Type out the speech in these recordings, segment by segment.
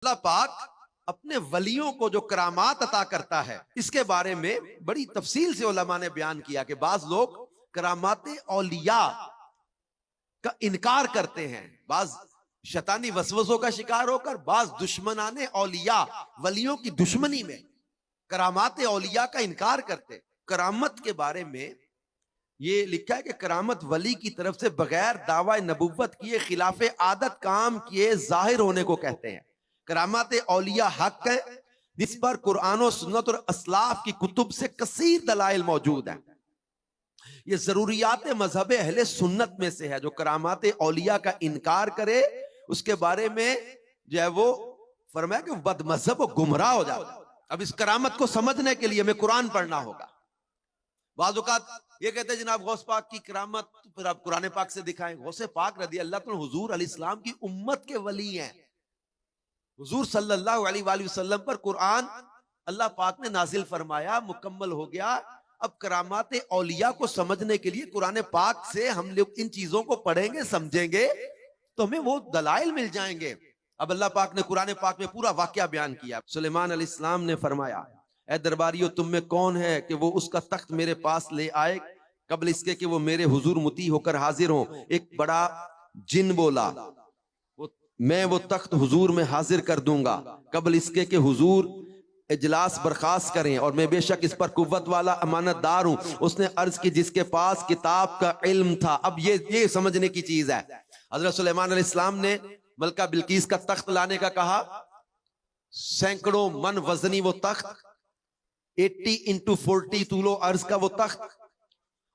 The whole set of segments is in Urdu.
اللہ پاک اپنے ولیوں کو جو کرامات عطا کرتا ہے اس کے بارے میں بڑی تفصیل سے علماء نے بیان کیا کہ بعض لوگ کرامات اولیاء کا انکار کرتے ہیں، بعض شیطانی وسوسوں کا شکار ہو کر، بعض دشمنان اولیاء ولیوں کی دشمنی میں کرامات اولیاء کا انکار کرتے۔ کرامت کے بارے میں یہ لکھا ہے کہ کرامت ولی کی طرف سے بغیر دعوی نبوت کیے خلاف عادت کام کیے ظاہر ہونے کو کہتے ہیں۔ کرامات اولیاء حق ہے جس پر قرآن و سنت اور اسلاف کی کتب سے کثیر دلائل موجود ہیں۔ یہ ضروریات مذہب اہل سنت میں سے ہے۔ جو کرامات اولیاء کا انکار کرے اس کے بارے میں جو ہے وہ فرمایا کہ بد مذہب و گمراہ ہو جاتا ہے۔ اب اس کرامت کو سمجھنے کے لیے ہمیں قرآن پڑھنا ہوگا۔ بعض اوقات یہ کہتے ہیں جناب غوث پاک کی کرامت پھر آپ قرآن پاک سے دکھائیں۔ غوث پاک رضی اللہ عنہ حضور علیہ السلام کی امت کے ولی ہیں۔ حضور صلی اللہ علیہ وآلہ وسلم پر قرآن اللہ پاک نے نازل فرمایا، مکمل ہو گیا۔ اب کرامات اولیاء کو سمجھنے کے لیے قرآن پاک سے ہم لوگ ان چیزوں کو پڑھیں گے، سمجھیں گے تو ہمیں وہ دلائل مل جائیں گے۔ اب اللہ پاک نے قرآن پاک میں پورا واقعہ بیان کیا۔ سلیمان علیہ السلام نے فرمایا، اے درباریو تم میں کون ہے کہ وہ اس کا تخت میرے پاس لے آئے قبل اس کے کہ وہ میرے حضور مطیع ہو کر حاضر ہوں۔ ایک بڑا جن بولا، میں وہ تخت حضور میں حاضر کر دوں گا قبل اس کے کہ حضور اجلاس برخاست کریں، اور میں بے شک اس پر قوت والا امانت دار ہوں۔ اس نے عرض کی جس کے پاس کتاب کا علم تھا۔ اب یہ سمجھنے کی چیز ہے۔ حضرت سلیمان علیہ السلام نے ملکہ بلقیس کا تخت لانے کا کہا، سینکڑوں من وزنی وہ تخت، 80 into 40 طول و عرض کا وہ تخت،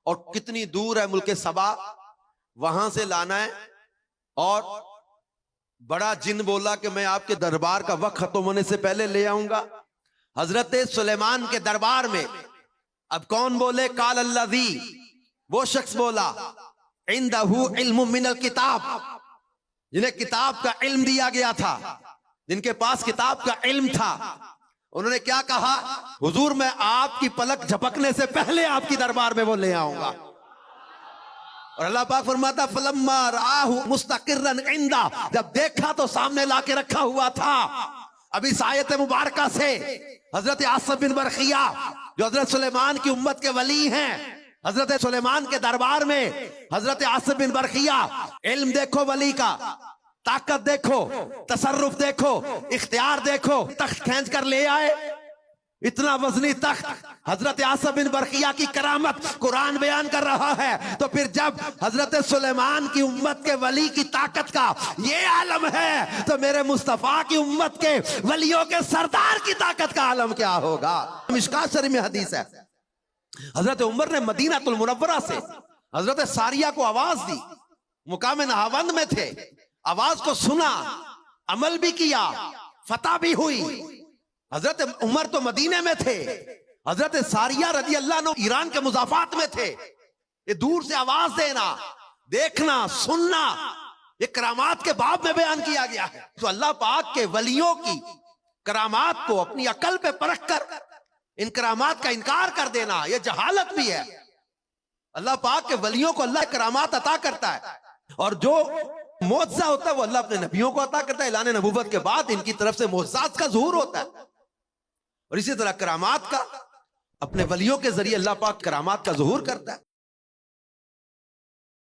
اور کتنی دور ہے ملک سبا، وہاں سے لانا ہے۔ اور بڑا جن بولا کہ میں آپ کے دربار کا وقت ختم ہونے سے پہلے لے آؤں گا۔ حضرت سلیمان کے دربار میں اب کون بولے؟ قال الذی، وہ شخص بولا، عندہ علم من الکتاب، جنہیں کتاب کا علم دیا گیا تھا، جن کے پاس کتاب کا علم تھا۔ انہوں نے کیا کہا؟ حضور میں آپ کی پلک جھپکنے سے پہلے آپ کی دربار میں وہ لے آؤں گا۔ اور اللہ پاک فرماتا فلما رآہ مستقرا عندہ، جب دیکھا تو سامنے لا کے رکھا ہوا تھا۔ اب اس آیت مبارکہ سے حضرت عاصم بن برقیہ جو حضرت سلیمان کی امت کے ولی ہیں، حضرت سلیمان کے دربار میں حضرت عاصم بن برقیہ، علم دیکھو ولی کا، طاقت دیکھو، تصرف دیکھو، اختیار دیکھو، تخت کھینچ کر لے آئے۔ اتنا وزنی تخت، حضرت عاصم بن برقیہ کی کرامت قرآن بیان کر رہا ہے، تو پھر جب حضرت سلیمان کی امت کے ولی کی طاقت کا یہ عالم ہے تو میرے مصطفیٰ کی امت کے ولیوں کے سردار کی طاقت کا عالم کیا ہوگا؟ مشکات شریف میں حدیث ہے، حضرت عمر نے مدینہ المنورہ سے حضرت ساریہ کو آواز دی، مقام نہاوند میں تھے، آواز کو سنا، عمل بھی کیا، فتح بھی ہوئی۔ حضرت عمر تو مدینے میں تھے، حضرت ساریہ رضی اللہ عنہ ایران کے مضافات میں تھے۔ یہ دور سے آواز دینا، دیکھنا، سننا، یہ کرامات کے باب میں بیان کیا گیا ہے۔ تو اللہ پاک کے ولیوں کی کرامات کو اپنی عقل پہ پرکھ کر ان کرامات کا انکار کر دینا یہ جہالت بھی ہے۔ اللہ پاک کے ولیوں کو اللہ کرامات عطا کرتا ہے، اور جو معجزہ ہوتا ہے وہ اللہ اپنے نبیوں کو عطا کرتا ہے۔ اعلان نبوت کے بعد ان کی طرف سے معجزات کا ظہور ہوتا ہے، اور اسی طرح کرامات کا اپنے ولیوں کے ذریعے اللہ پاک کرامات کا ظہور کرتا ہے۔